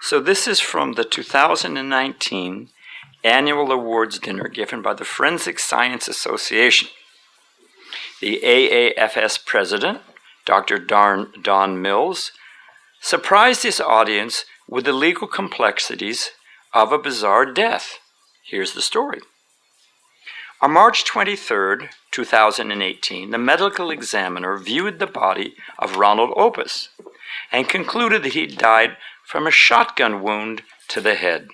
So this is from the 2019 Annual Awards Dinner given by the Forensic Science Association. The AAFS president, Dr. Don Mills, surprised his audience with the legal complexities of a bizarre death. Here's the story. On March 23, 2018, the medical examiner viewed the body of Ronald Opus and concluded that he died from a shotgun wound to the head.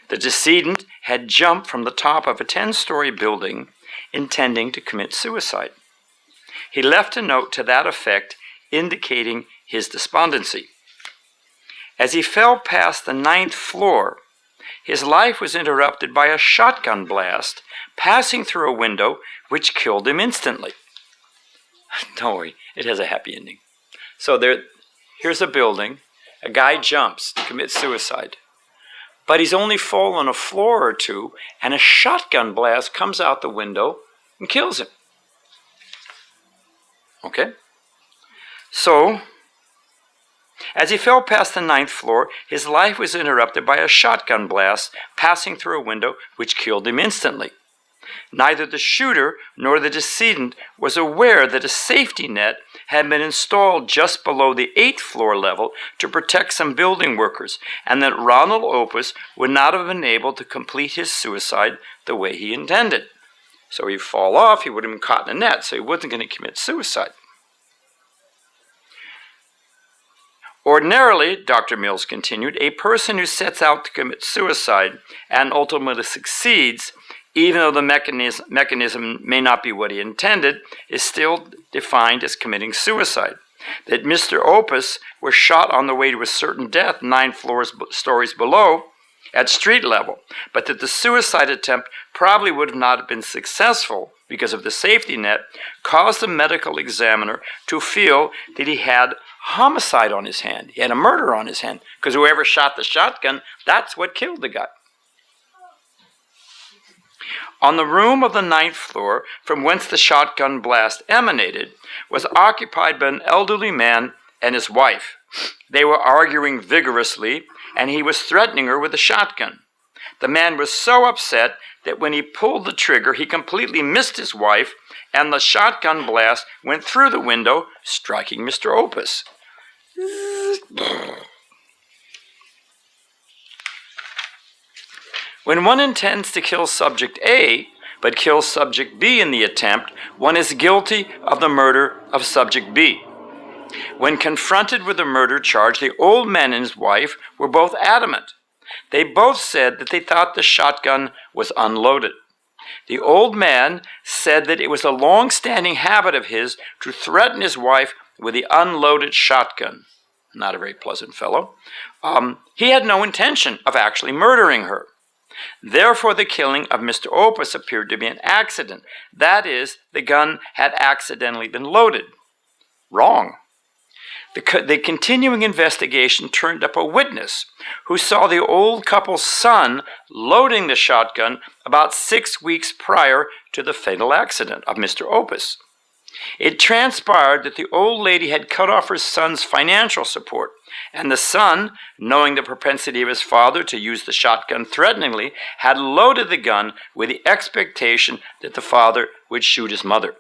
The decedent had jumped from the top of a 10-story building intending to commit suicide. He left a note to that effect indicating his despondency. As he fell past the 9th floor, his life was interrupted by a shotgun blast passing through a window which killed him instantly. Don't worry, it has a happy ending. So here's a building. A guy jumps to commit suicide. But he's only fallen a floor or two, and a shotgun blast comes out the window and kills him. Okay? So, as he fell past the 9th floor, his life was interrupted by a shotgun blast passing through a window which killed him instantly. Neither the shooter nor the decedent was aware that a safety net had been installed just below the 8th floor level to protect some building workers, and that Ronald Opus would not have been able to complete his suicide the way he intended. So he'd fall off, he would have been caught in a net, so he wasn't going to commit suicide. Ordinarily, Dr. Mills continued, a person who sets out to commit suicide and ultimately succeeds, even though the mechanism may not be what he intended, is still defined as committing suicide. That Mr. Opus was shot on the way to a certain death 9 stories below at street level, but that the suicide attempt probably would not have been successful because of the safety net, caused the medical examiner to feel that he had homicide on his hand. He had a murder on his hand, because whoever shot the shotgun, that's what killed the guy. On the room of the 9th floor, from whence the shotgun blast emanated, was occupied by an elderly man and his wife. They were arguing vigorously, and he was threatening her with a shotgun. The man was so upset that when he pulled the trigger, he completely missed his wife, and the shotgun blast went through the window, striking Mr. Opus. When one intends to kill subject A, but kills subject B in the attempt, one is guilty of the murder of subject B. When confronted with the murder charge, the old man and his wife were both adamant. They both said that they thought the shotgun was unloaded. The old man said that it was a long-standing habit of his to threaten his wife with the unloaded shotgun. Not a very pleasant fellow. He had no intention of actually murdering her. Therefore, the killing of Mr. Opus appeared to be an accident. That is, the gun had accidentally been loaded. Wrong. The continuing investigation turned up a witness who saw the old couple's son loading the shotgun about 6 weeks prior to the fatal accident of Mr. Opus. It transpired that the old lady had cut off her son's financial support, and the son, knowing the propensity of his father to use the shotgun threateningly, had loaded the gun with the expectation that the father would shoot his mother.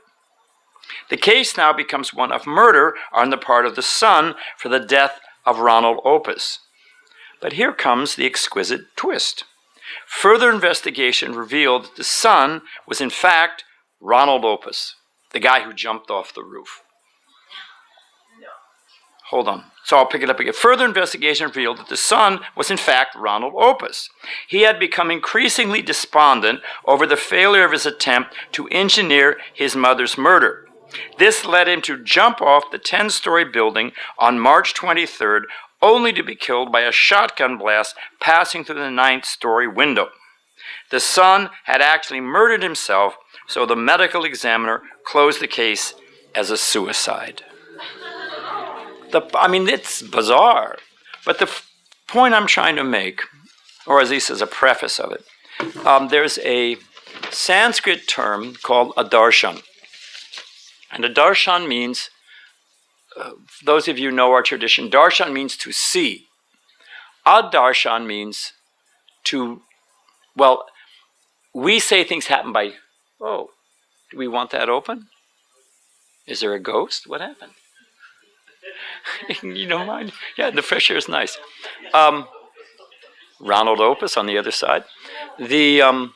The case now becomes one of murder on the part of the son for the death of Ronald Opus. But here comes the exquisite twist. Further investigation revealed that the son was in fact Ronald Opus, the guy who jumped off the roof. Hold on. So I'll pick it up again. Further investigation revealed that the son was in fact Ronald Opus. He had become increasingly despondent over the failure of his attempt to engineer his mother's murder. This led him to jump off the 10-story building on March 23rd, only to be killed by a shotgun blast passing through the 9th-story window. The son had actually murdered himself, so the medical examiner closed the case as a suicide. It's bizarre. But the point I'm trying to make, or at least as a preface of it, there's a Sanskrit term called a darshan. And a darshan means those of you who know our tradition, darshan means to see. Adarshan means to, well, we say things happen by, oh, do we want that open? Is there a ghost? What happened? You don't mind? Yeah, the fresh air is nice. Ronald Opus on the other side. The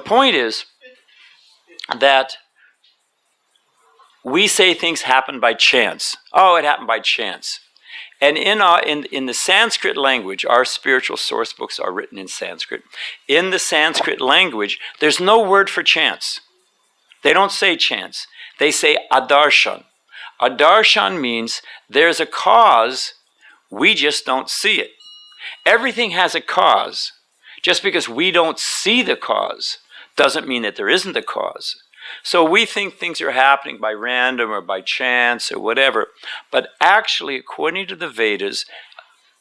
point is that we say things happen by chance. Oh, it happened by chance. And in the Sanskrit language, our spiritual source books are written in Sanskrit. In the Sanskrit language, there's no word for chance. They don't say chance. They say adarshan. Adarshan means there's a cause, we just don't see it. Everything has a cause. Just because we don't see the cause doesn't mean that there isn't a cause. So we think things are happening by random or by chance or whatever. But actually, according to the Vedas,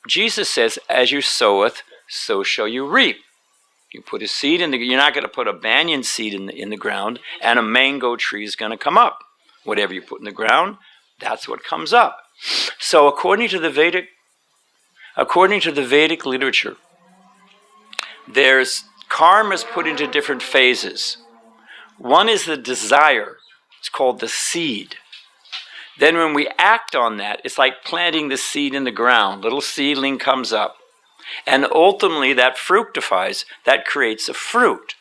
Jesus says, as you soweth, so shall you reap. You put a seed in you're not going to put a banyan seed in the ground and a mango tree is going to come up. Whatever you put in the ground, that's what comes up. So according to the Vedic literature, there's karmas put into different phases. One is the desire. It's called the seed. Then when we act on that, it's like planting the seed in the ground. Little seedling comes up. And ultimately that fructifies. That creates a fruit.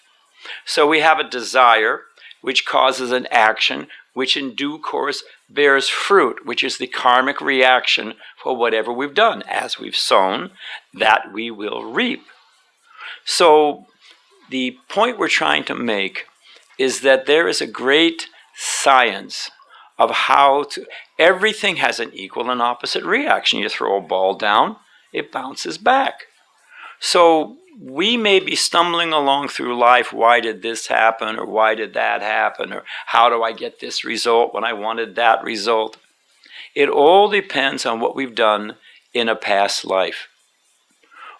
So we have a desire, which causes an action, which in due course bears fruit, which is the karmic reaction for whatever we've done. As we've sown, that we will reap. So the point we're trying to make is that there is a great science of how to, everything has an equal and opposite reaction. You throw a ball down, it bounces back. So we may be stumbling along through life, why did this happen, or why did that happen, or how do I get this result when I wanted that result? It all depends on what we've done in a past life,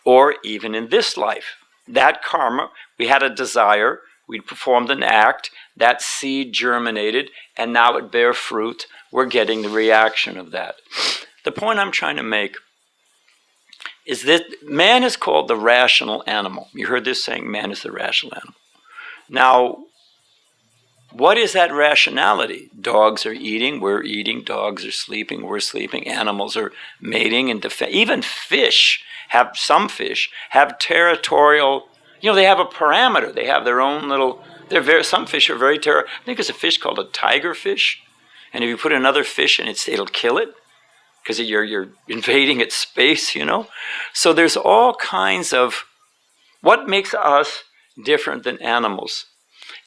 or even in this life. That karma, we had a desire, we performed an act, that seed germinated, and now it bears fruit. We're getting the reaction of that. The point I'm trying to make is that man is called the rational animal. You heard this saying, man is the rational animal. Now, what is that rationality? Dogs are eating, we're eating. Dogs are sleeping, we're sleeping. Animals are mating and even fish some fish have territorial, they have a parameter. They have their own little, some fish are very I think there's a fish called a tiger fish. And if you put another fish in it, it'll kill it because you're invading its space, So there's all kinds of, what makes us different than animals?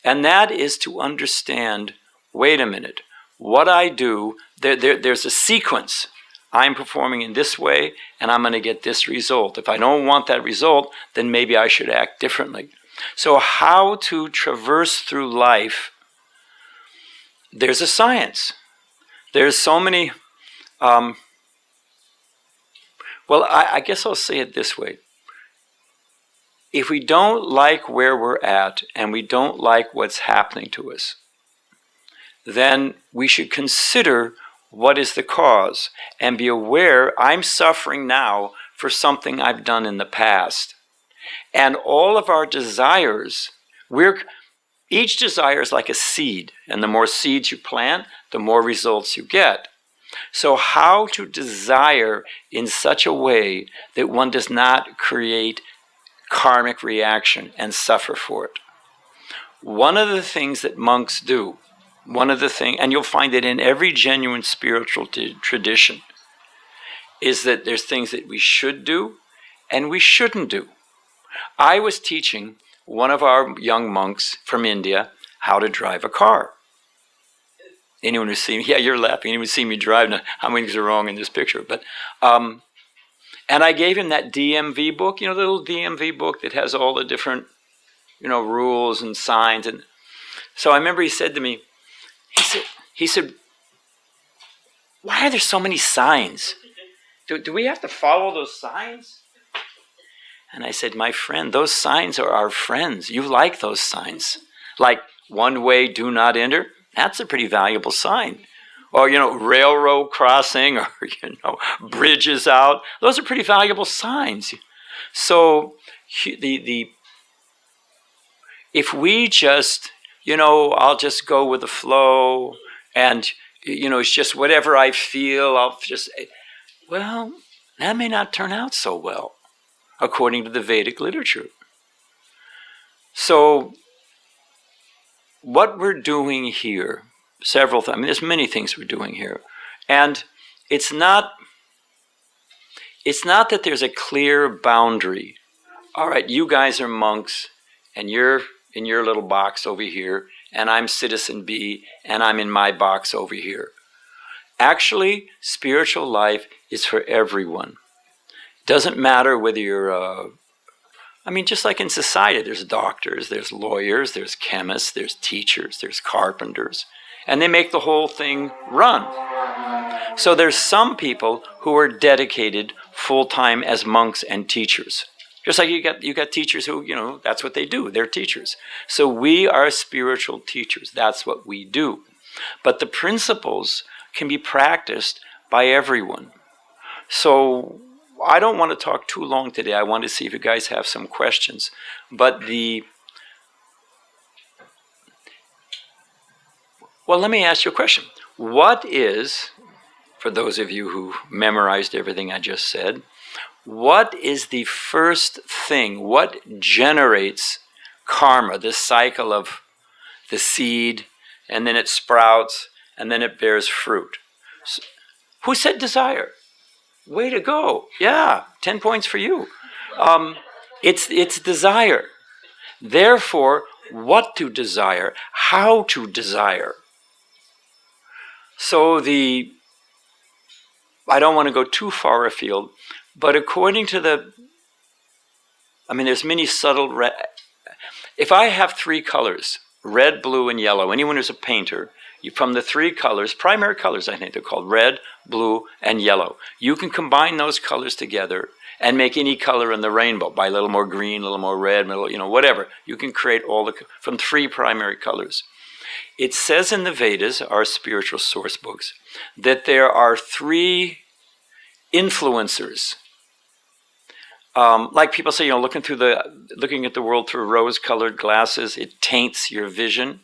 And that is to understand, wait a minute, what I do, there's a sequence. I'm performing in this way, and I'm going to get this result. If I don't want that result, then maybe I should act differently. So how to traverse through life, there's a science. There's so many, I guess I'll say it this way. If we don't like where we're at, and we don't like what's happening to us, then we should consider what is the cause and be aware I'm suffering now for something I've done in the past. And all of our desires, each desire is like a seed, and the more seeds you plant, the more results you get. So how to desire in such a way that one does not create karmic reaction and suffer for it. One of the things that monks do, and you'll find it in every genuine spiritual tradition, is that there's things that we should do and we shouldn't do. I was teaching one of our young monks from India how to drive a car. Anyone who's seen me, yeah, you're laughing, anyone who's seen me drive, now, how many things are wrong in this picture? But, and I gave him that DMV book, the little DMV book that has all the different, rules and signs. And so I remember he said to me, he said, why are there so many signs? Do we have to follow those signs? And I said, my friend, those signs are our friends. You like those signs. Like, one way, do not enter. That's a pretty valuable sign. or, railroad crossing, or, bridges out. Those are pretty valuable signs. So if we just, I'll just go with the flow, and, it's just whatever I feel, well, that may not turn out so well, according to the Vedic literature. So what we're doing here, several things, there's many things we're doing here. And it's not that there's a clear boundary. All right, you guys are monks, and you're in your little box over here, and I'm citizen B, and I'm in my box over here. Actually, spiritual life is for everyone. Doesn't matter whether you're just like in society, there's doctors, there's lawyers, there's chemists, there's teachers, there's carpenters, and they make the whole thing run. So there's some people who are dedicated full-time as monks and teachers. Just like you got teachers who, that's what they do, they're teachers. So we are spiritual teachers, that's what we do. But the principles can be practiced by everyone. So I don't want to talk too long today. I want to see if you guys have some questions. But let me ask you a question. What is, for those of you who memorized everything I just said, what is the first thing, what generates karma, this cycle of the seed, and then it sprouts, and then it bears fruit? So, who said desire? Way to go. Yeah, 10 points for you. It's desire. Therefore, what to desire, how to desire. So I don't want to go too far afield, but according to there's many subtle, if I have three colors, red, blue, and yellow, anyone who's a painter, from the three colors, primary colors I think they're called, red, blue, and yellow. You can combine those colors together and make any color in the rainbow by a little more green, a little more red, whatever. You can create from three primary colors. It says in the Vedas, our spiritual source books, that there are three influencers. Like people say, looking at the world through rose-colored glasses, it taints your vision.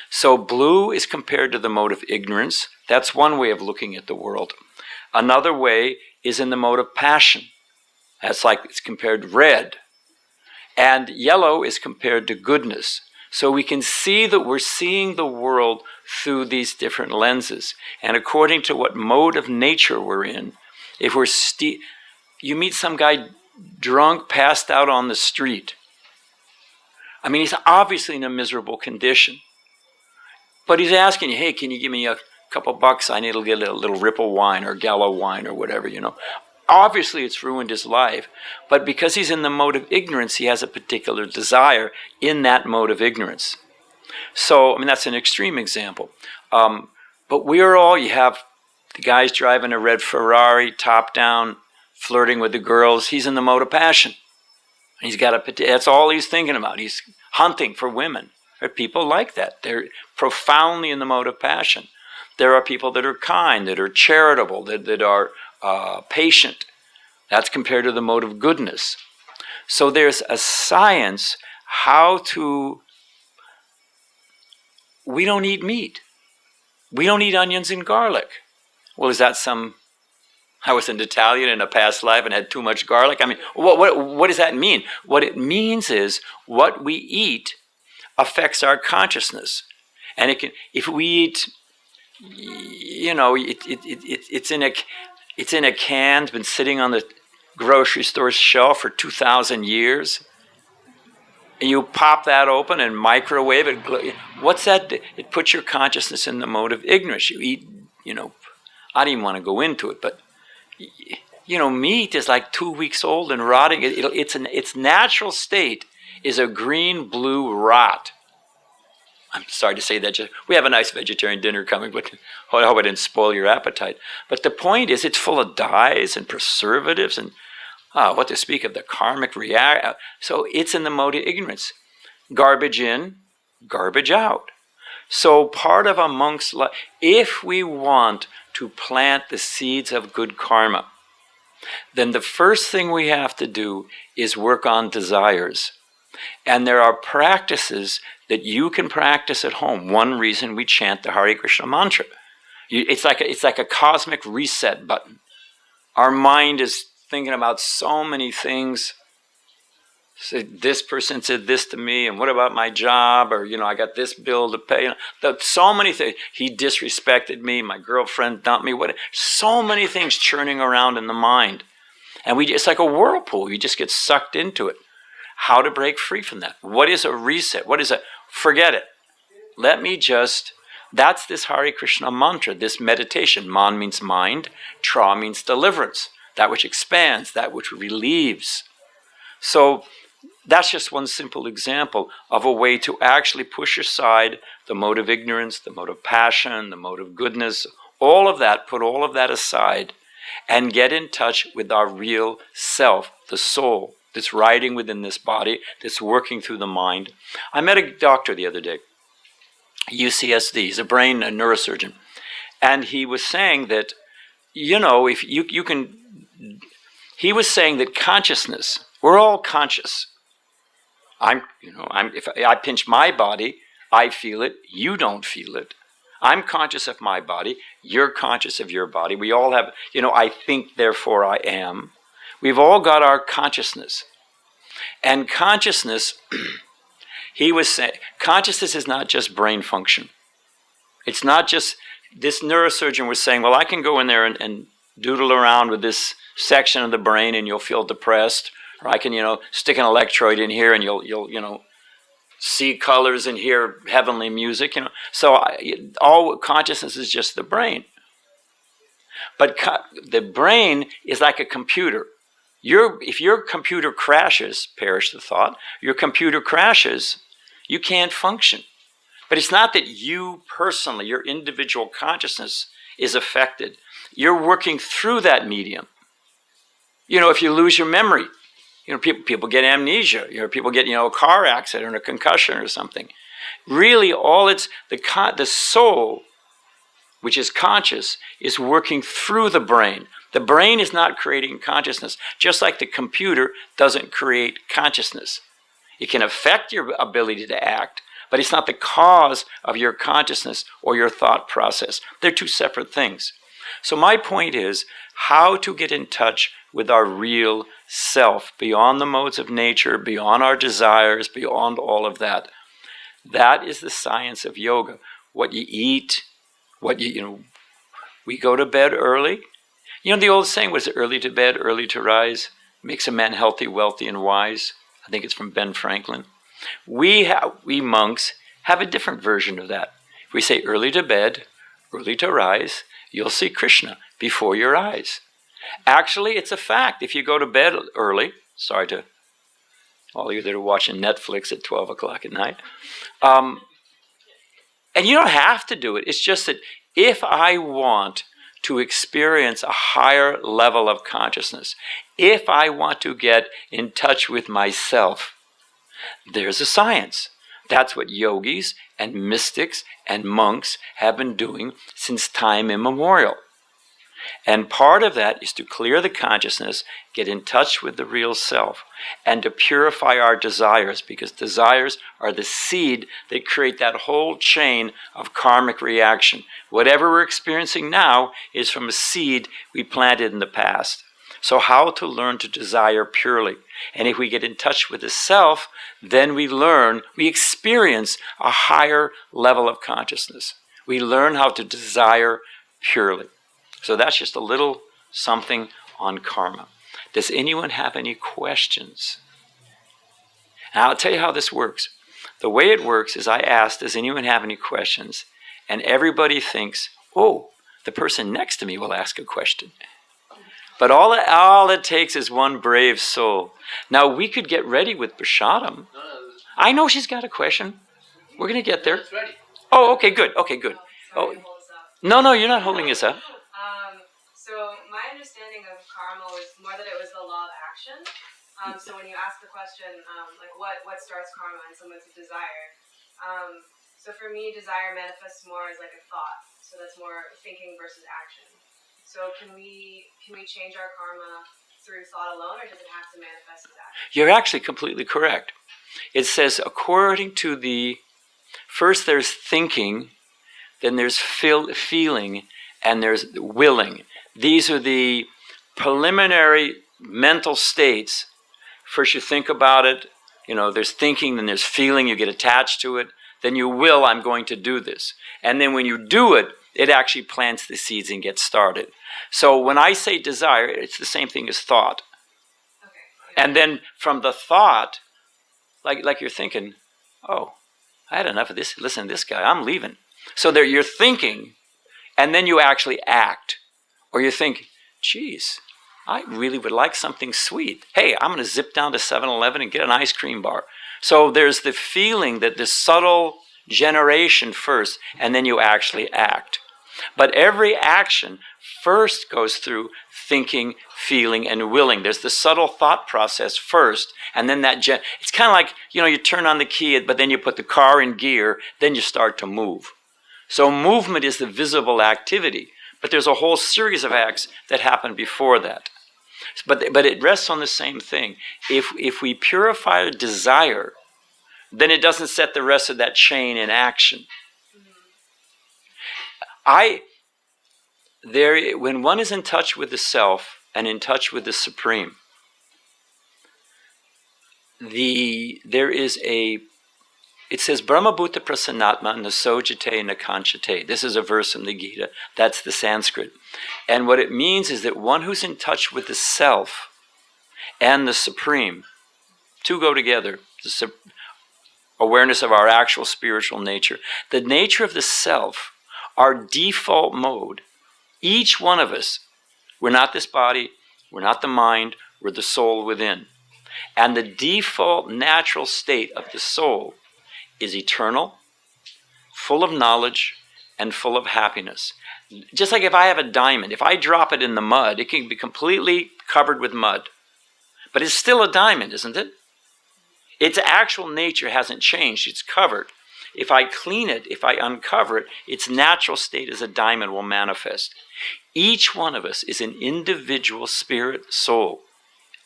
So blue is compared to the mode of ignorance. That's one way of looking at the world. Another way is in the mode of passion. That's like it's compared to red. And yellow is compared to goodness. So we can see that we're seeing the world through these different lenses. And according to what mode of nature we're in, if we're you meet some guy drunk, passed out on the street. He's obviously in a miserable condition. But he's asking you, hey, can you give me a couple bucks? I need to get a little Ripple wine or Gallo wine or whatever, Obviously, it's ruined his life. But because he's in the mode of ignorance, he has a particular desire in that mode of ignorance. So, that's an extreme example. But you have the guys driving a red Ferrari, top down, flirting with the girls. He's in the mode of passion. That's all he's thinking about. He's hunting for women. There are people like that. They're profoundly in the mode of passion. There are people that are kind, that are charitable, that are patient. That's compared to the mode of goodness. So there's a science we don't eat meat. We don't eat onions and garlic. Well, is that I was an Italian in a past life and had too much garlic? What does that mean? What it means is what we eat affects our consciousness. And if we eat, it's in a can, it's been sitting on the grocery store shelf for 2,000 years. And you pop that open and microwave it. What's that? It puts your consciousness in the mode of ignorance. You eat, I don't even want to go into it, but meat is like 2 weeks old and rotting. Its natural state is a green-blue rot. I'm sorry to say that. We have a nice vegetarian dinner coming, but I hope I didn't spoil your appetite. But the point is, it's full of dyes and preservatives and what to speak of the karmic reaction. So it's in the mode of ignorance. Garbage in, garbage out. So part of a monk's life, if we want to plant the seeds of good karma, then the first thing we have to do is work on desires. And there are practices that you can practice at home. One reason we chant the Hare Krishna mantra. It's like a cosmic reset button. Our mind is thinking about so many things. So this person said this to me, and what about my job? Or, I got this bill to pay. So many things. He disrespected me. My girlfriend dumped me. So many things churning around in the mind. And it's like a whirlpool. You just get sucked into it. How to break free from that? What is a reset? What is a forget it? That's this Hare Krishna mantra, this meditation. Man means mind. Tra means deliverance. That which expands, that which relieves. So that's just one simple example of a way to actually push aside the mode of ignorance, the mode of passion, the mode of goodness, all of that, put all of that aside and get in touch with our real self, the soul that's riding within this body, that's working through the mind. I met a doctor the other day, UCSD, he's a neurosurgeon, and he was saying that, if you can, he was saying that consciousness, we're all conscious. If I pinch my body, I feel it, you don't feel it. I'm conscious of my body, you're conscious of your body. We all have, I think, therefore I am. We've all got our consciousness. And consciousness, he was saying, consciousness is not just brain function. It's not just, this neurosurgeon was saying, well, I can go in there and doodle around with this section of the brain and you'll feel depressed. Or I can, stick an electrode in here and you'll see colors and hear heavenly music, So all consciousness is just the brain. But the brain is like a computer. If your computer crashes, perish the thought, your computer crashes, you can't function. But it's not that you personally, your individual consciousness is affected. You're working through that medium. If you lose your memory, people get amnesia. People get, a car accident or a concussion or something. Really, all it's the soul, which is conscious, is working through the brain. The brain is not creating consciousness, just like the computer doesn't create consciousness. It can affect your ability to act, but it's not the cause of your consciousness or your thought process. They're two separate things. So my point is how to get in touch with our real self, beyond the modes of nature, beyond our desires, beyond all of that. That is the science of yoga. What you eat, we go to bed early. The old saying was early to bed, early to rise, makes a man healthy, wealthy, and wise. I think it's from Ben Franklin. We monks have a different version of that. If we say early to bed, early to rise, you'll see Krishna before your eyes. Actually, it's a fact. If you go to bed early, sorry to all of you that are watching Netflix at 12 o'clock at night, and you don't have to do it. It's just that if I want to experience a higher level of consciousness, if I want to get in touch with myself, there's a science. That's what yogis and mystics and monks have been doing since time immemorial. And part of that is to clear the consciousness, get in touch with the real self, and to purify our desires, because desires are the seed that create that whole chain of karmic reaction. Whatever we're experiencing now is from a seed we planted in the past. So how to learn to desire purely. And if we get in touch with the self, then we experience a higher level of consciousness. We learn how to desire purely. So that's just a little something on karma. Does anyone have any questions? And I'll tell you how this works. The way it works is I ask, does anyone have any questions? And everybody thinks, oh, the person next to me will ask a question. But all it takes is one brave soul. Now, we could get ready with Prashadam. I know she's got a question. We're going to get there. Oh, okay, good. Okay, good. Oh, no, you're not holding us up. So my understanding of karma was more that it was the law of action. So when you ask the question, like what starts karma and someone's desire, So for me, desire manifests more as like a thought. So that's more thinking versus action. So can we change our karma through thought alone, or does it have to manifest as action? You're actually completely correct. It says according to first there's thinking, then there's feeling, and there's willing. These are the preliminary mental states. First you think about it, there's thinking, then there's feeling, you get attached to it, then you will, I'm going to do this. And then when you do it, it actually plants the seeds and gets started. So when I say desire, it's the same thing as thought. Okay. And then from the thought, like you're thinking, oh, I had enough of this. Listen to this guy, I'm leaving. So there you're thinking, and then you actually act. Or you think, geez, I really would like something sweet. Hey, I'm going to zip down to 7-Eleven and get an ice cream bar. So there's the feeling, that the subtle generation first, and then you actually act. But every action first goes through thinking, feeling, and willing. There's the subtle thought process first, and then it's kind of like, you turn on the key, but then you put the car in gear, then you start to move. So movement is the visible activity, but there's a whole series of acts that happen before that. But it rests on the same thing. If we purify desire, then it doesn't set the rest of that chain in action. When one is in touch with the self and in touch with the Supreme, it says Brahmabhuta Prasannatma Nasojate Nakanchate. This is a verse from the Gita. That's the Sanskrit. And what it means is that one who's in touch with the self and the Supreme, two go together. The awareness of our actual spiritual nature. The nature of the self, our default mode, each one of us, we're not this body, we're not the mind, we're the soul within. And the default natural state of the soul is eternal, full of knowledge, and full of happiness. Just like if I have a diamond, if I drop it in the mud, it can be completely covered with mud. But it's still a diamond, isn't it? Its actual nature hasn't changed, it's covered. If I clean it, if I uncover it, its natural state as a diamond will manifest. Each one of us is an individual spirit soul.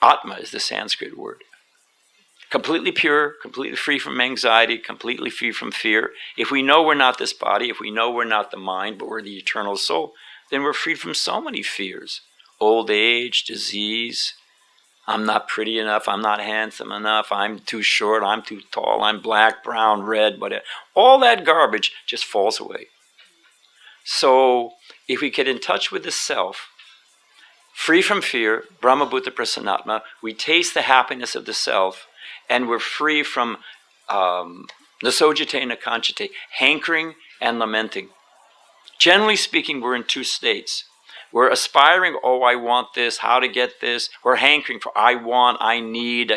Atma is the Sanskrit word. Completely pure, completely free from anxiety, completely free from fear. If we know we're not this body, if we know we're not the mind, but we're the eternal soul, then we're freed from so many fears. Old age, disease, I'm not pretty enough, I'm not handsome enough, I'm too short, I'm too tall, I'm black, brown, red, whatever. All that garbage just falls away. So if we get in touch with the self, free from fear, Brahmabhuta Prasannatma, we taste the happiness of the self, and we're free from nasojate nakanchate, hankering and lamenting. Generally speaking, we're in two states. We're aspiring, oh, I want this, how to get this. We're hankering for I want, I need,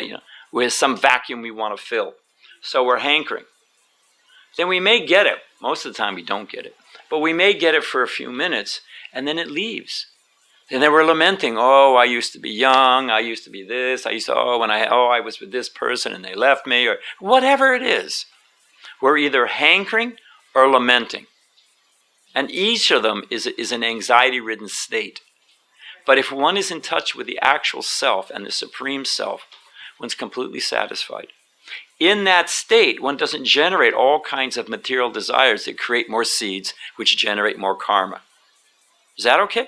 with some vacuum we want to fill. So we're hankering. Then we may get it. Most of the time we don't get it. But we may get it for a few minutes, and then it leaves. And then we're lamenting, oh, I used to be young, I used to be this, I was with this person and they left me, or whatever it is. We're either hankering or lamenting. And each of them is an anxiety-ridden state. But if one is in touch with the actual self and the Supreme Self, one's completely satisfied. In that state, one doesn't generate all kinds of material desires that create more seeds, which generate more karma. Is that okay?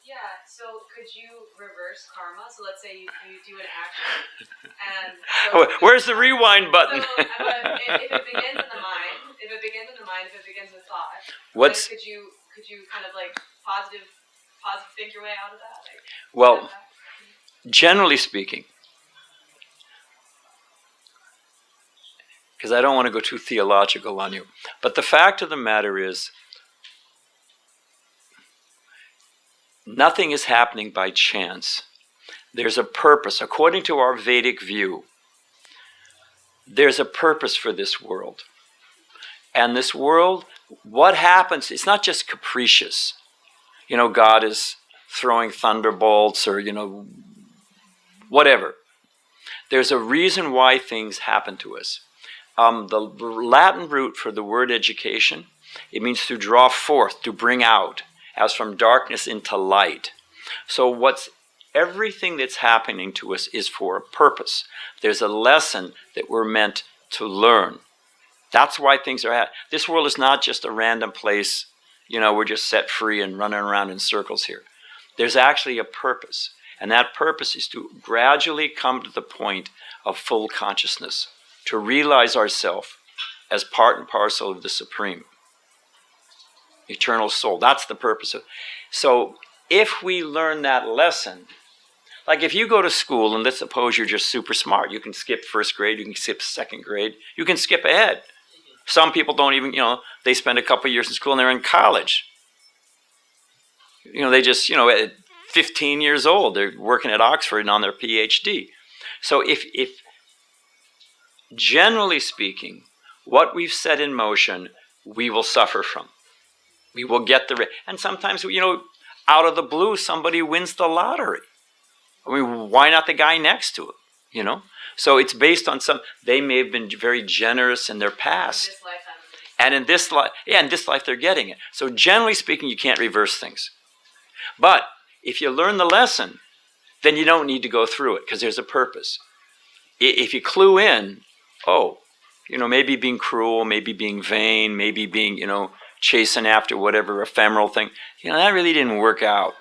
Yeah, so could you reverse karma? So let's say you do an action, and so where's the rewind button? So, if it begins in the mind, if it begins with thought, could you kind of like positive think your way out of that? Well, generally speaking, because I don't want to go too theological on you, but the fact of the matter is, nothing is happening by chance. There's a purpose. According to our Vedic view, there's a purpose for this world. And this world, what happens, it's not just capricious. God is throwing thunderbolts or, whatever. There's a reason why things happen to us. the Latin root for the word education, it means to draw forth, to bring out, as from darkness into light. So everything that's happening to us is for a purpose. There's a lesson that we're meant to learn. That's why things are this world is not just a random place, we're just set free and running around in circles here. There's actually a purpose, and that purpose is to gradually come to the point of full consciousness, to realize ourselves as part and parcel of the Supreme Eternal Soul. That's the purpose of it. So if we learn that lesson, like if you go to school and let's suppose you're just super smart, you can skip first grade, you can skip second grade, you can skip ahead. Some people don't even, they spend a couple of years in school and they're in college. They just, at 15 years old, they're working at Oxford and on their PhD. So if generally speaking, what we've set in motion, we will suffer from. We will get and sometimes, out of the blue, somebody wins the lottery. I mean, why not the guy next to him, So it's based on they may have been very generous in their past. And in this life they're getting it. So generally speaking, you can't reverse things. But if you learn the lesson, then you don't need to go through it because there's a purpose. If you clue in, maybe being cruel, maybe being vain, maybe being, chasing after whatever ephemeral thing, that really didn't work out.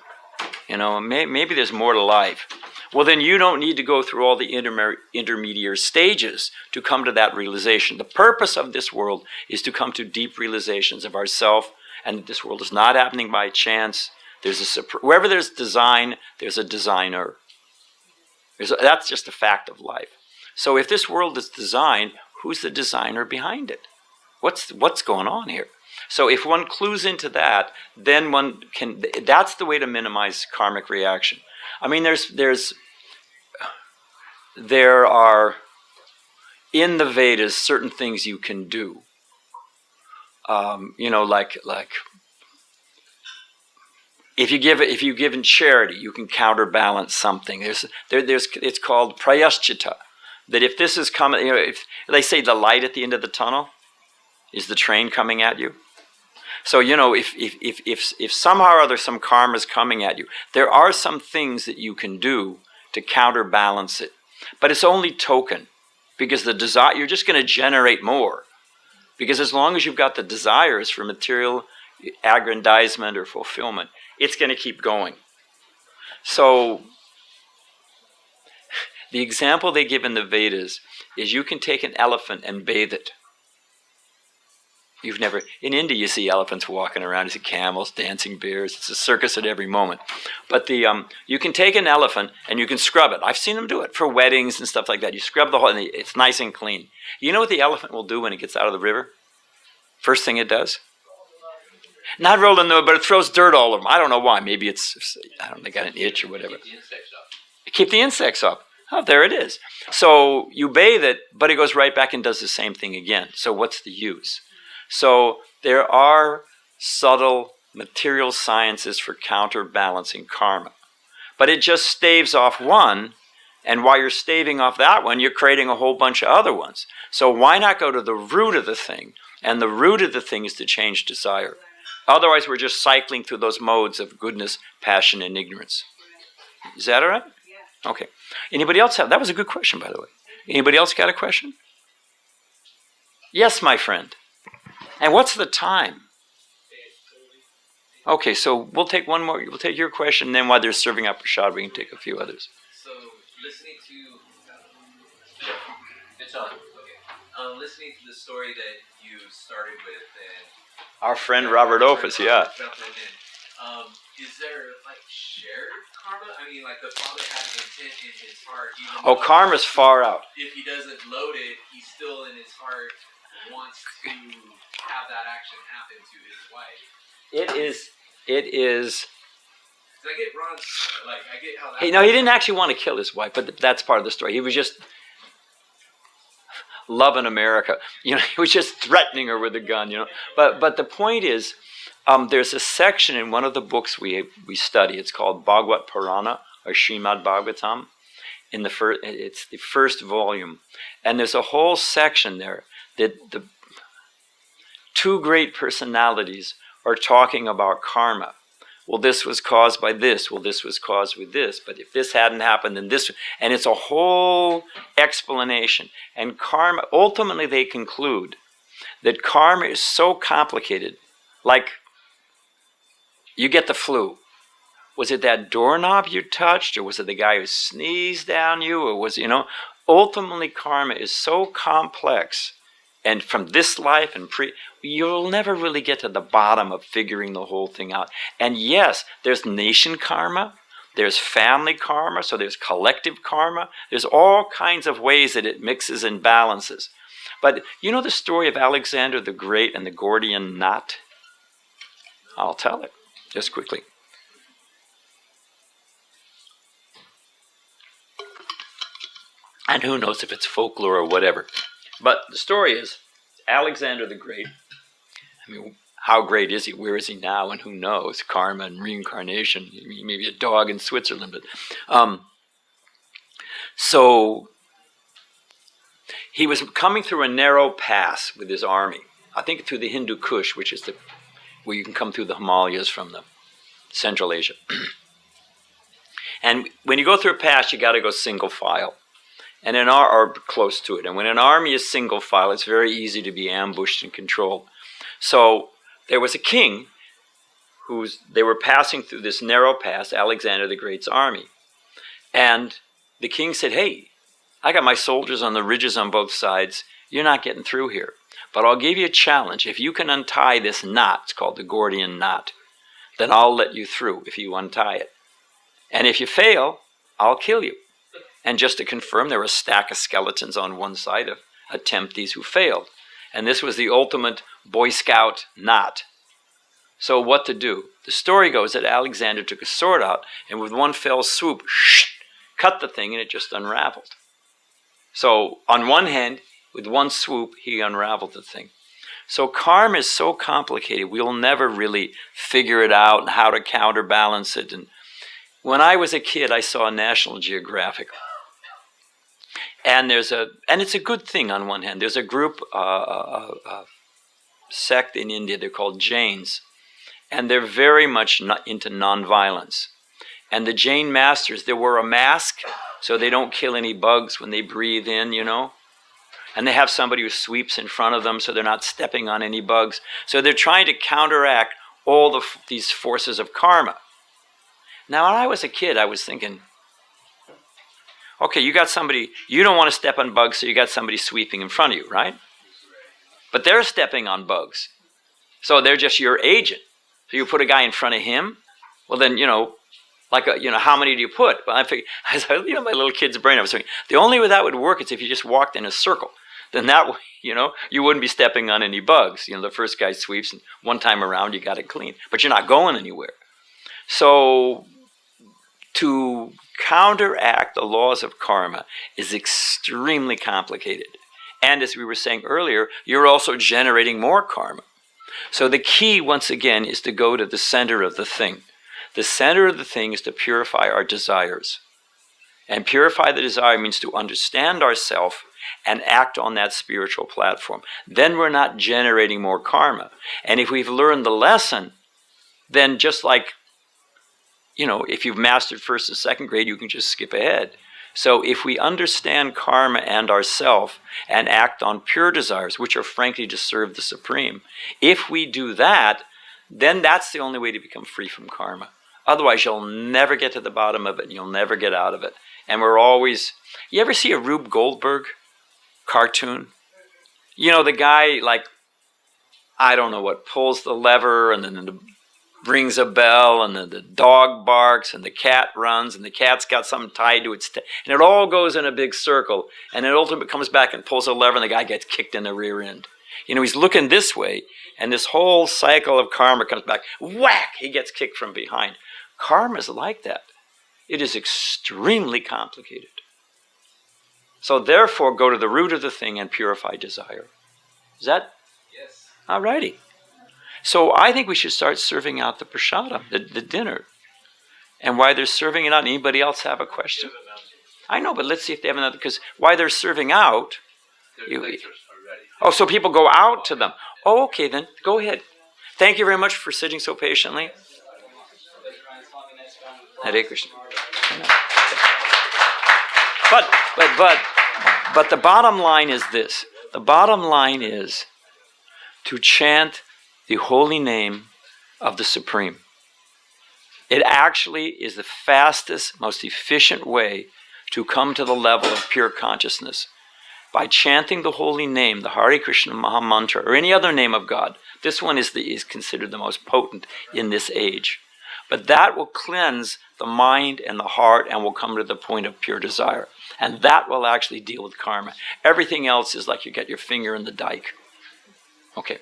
Maybe there's more to life. Well, then you don't need to go through all the intermediate stages to come to that realization. The purpose of this world is to come to deep realizations of ourself, and that this world is not happening by chance. Wherever there's design, there's a designer. That's just a fact of life. So if this world is designed, who's the designer behind it? What's going on here? So if one clues into that, then that's the way to minimize karmic reaction. I mean, there are, in the Vedas, certain things you can do. Like if you give in charity, you can counterbalance something. It's called prayaschita. That if this is coming, if they say the light at the end of the tunnel is the train coming at you. So if somehow or other some karma is coming at you, there are some things that you can do to counterbalance it, but it's only token, because the desire, you're just going to generate more, because as long as you've got the desires for material aggrandizement or fulfillment, it's going to keep going. So the example they give in the Vedas is you can take an elephant and bathe it. In India you see elephants walking around, you see camels, dancing bears, it's a circus at every moment. But you can take an elephant and you can scrub it. I've seen them do it for weddings and stuff like that. You scrub the whole, and it's nice and clean. You know what the elephant will do when it gets out of the river? First thing it does? Not roll in the, but it throws dirt all over them. I don't know why. Maybe they got an itch or whatever. Keep the insects off. Oh, there it is. So you bathe it, but it goes right back and does the same thing again. So what's the use? So there are subtle material sciences for counterbalancing karma. But it just staves off one, and while you're staving off that one, you're creating a whole bunch of other ones. So why not go to the root of the thing? And the root of the thing is to change desire. Otherwise, we're just cycling through those modes of goodness, passion, and ignorance. Is that all right? Yeah. Okay. Anybody else have? That was a good question, by the way. Anybody else got a question? Yes, my friend. And what's the time? Okay, so we'll take one more. We'll take your question, and then while they're serving up prasad, we can take a few others. So, listening to it's on. Okay. Listening to the story that you started with, and our friend Robert Opus, yeah. Is there shared karma? I mean, the Father had an intent in his heart. Even karma's far out. If he doesn't load it, he's still in his heart wants to have that action happen to his wife. It is. I get Ron's, I get how that. Hey, no, he didn't actually want to kill his wife, but that's part of the story. He was just loving America. He was just threatening her with a gun. But the point is, there's a section in one of the books we study. It's called Bhagavad Purana or Srimad Bhagavatam. It's the first volume, and there's a whole section there that the two great personalities are talking about karma. Well, this was caused by this. Well, this was caused with this. But if this hadn't happened, then this. And it's a whole explanation. And karma, ultimately they conclude that karma is so complicated. Like, you get the flu. Was it that doorknob you touched? Or was it the guy who sneezed down you? Or was, ultimately karma is so complex. And from this life and you'll never really get to the bottom of figuring the whole thing out. And yes, there's nation karma, there's family karma, so there's collective karma. There's all kinds of ways that it mixes and balances. But you know the story of Alexander the Great and the Gordian knot? I'll tell it just quickly. And who knows if it's folklore or whatever. But the story is, Alexander the Great, I mean, how great is he? Where is he now? And who knows? Karma and reincarnation, maybe a dog in Switzerland. But so he was coming through a narrow pass with his army. I think through the Hindu Kush, which is where you can come through the Himalayas from the Central Asia. And when you go through a pass, you got to go single file. And or close to it. And when an army is single file, it's very easy to be ambushed and controlled. So there was a king they were passing through this narrow pass, Alexander the Great's army. And the king said, hey, I got my soldiers on the ridges on both sides. You're not getting through here. But I'll give you a challenge. If you can untie this knot, it's called the Gordian knot, then I'll let you through if you untie it. And if you fail, I'll kill you. And just to confirm, there were a stack of skeletons on one side of attemptees who failed. And this was the ultimate Boy Scout knot. So what to do? The story goes that Alexander took a sword out and with one fell swoop, cut the thing and it just unraveled. So on one hand, with one swoop, he unraveled the thing. So karma is so complicated, we'll never really figure it out and how to counterbalance it. And when I was a kid, I saw National Geographic. And it's a good thing on one hand. There's a group, a sect in India, they're called Jains. And they're very much into nonviolence. And the Jain masters, they wear a mask so they don't kill any bugs when they breathe in, And they have somebody who sweeps in front of them so they're not stepping on any bugs. So they're trying to counteract all these forces of karma. Now, when I was a kid, I was thinking, okay, you got somebody, you don't want to step on bugs, so you got somebody sweeping in front of you, right? But they're stepping on bugs. So they're just your agent. So you put a guy in front of him, well then, how many do you put? Well, I figured, my little kid's brain, I was thinking, the only way that would work is if you just walked in a circle. Then that way, you wouldn't be stepping on any bugs. The first guy sweeps, and one time around, you got it clean. But you're not going anywhere. So to counteract the laws of karma is extremely complicated. And as we were saying earlier, you're also generating more karma. So the key, once again, is to go to the center of the thing. The center of the thing is to purify our desires. And purify the desire means to understand ourselves and act on that spiritual platform. Then we're not generating more karma. And if we've learned the lesson, then just like if you've mastered first and second grade, you can just skip ahead. So if we understand karma and ourself and act on pure desires, which are frankly to serve the Supreme, if we do that, then that's the only way to become free from karma. Otherwise, you'll never get to the bottom of it and you'll never get out of it. And we're always, you ever see a Rube Goldberg cartoon? The guy, I don't know what, pulls the lever and then rings a bell, and then the dog barks, and the cat runs, and the cat's got something tied to its tail, and it all goes in a big circle, and it ultimately comes back and pulls a lever, and the guy gets kicked in the rear end. He's looking this way, and this whole cycle of karma comes back. Whack! He gets kicked from behind. Karma is like that. It is extremely complicated. So therefore, go to the root of the thing and purify desire. Is that? Yes. All righty. So I think we should start serving out the prasadam, the dinner. And why they're serving it out, anybody else have a question? I know, but let's see if they have another, because why they're serving out, The lectures are ready. Oh, so people go out to them. Oh, okay, then go ahead. Thank you very much for sitting so patiently. Hare Krishna. But the bottom line is this. The bottom line is to chant the holy name of the Supreme. It actually is the fastest, most efficient way to come to the level of pure consciousness. By chanting the holy name, the Hare Krishna Maha Mantra, or any other name of God. This one is considered the most potent in this age. But that will cleanse the mind and the heart and will come to the point of pure desire. And that will actually deal with karma. Everything else is like you get your finger in the dike. Okay.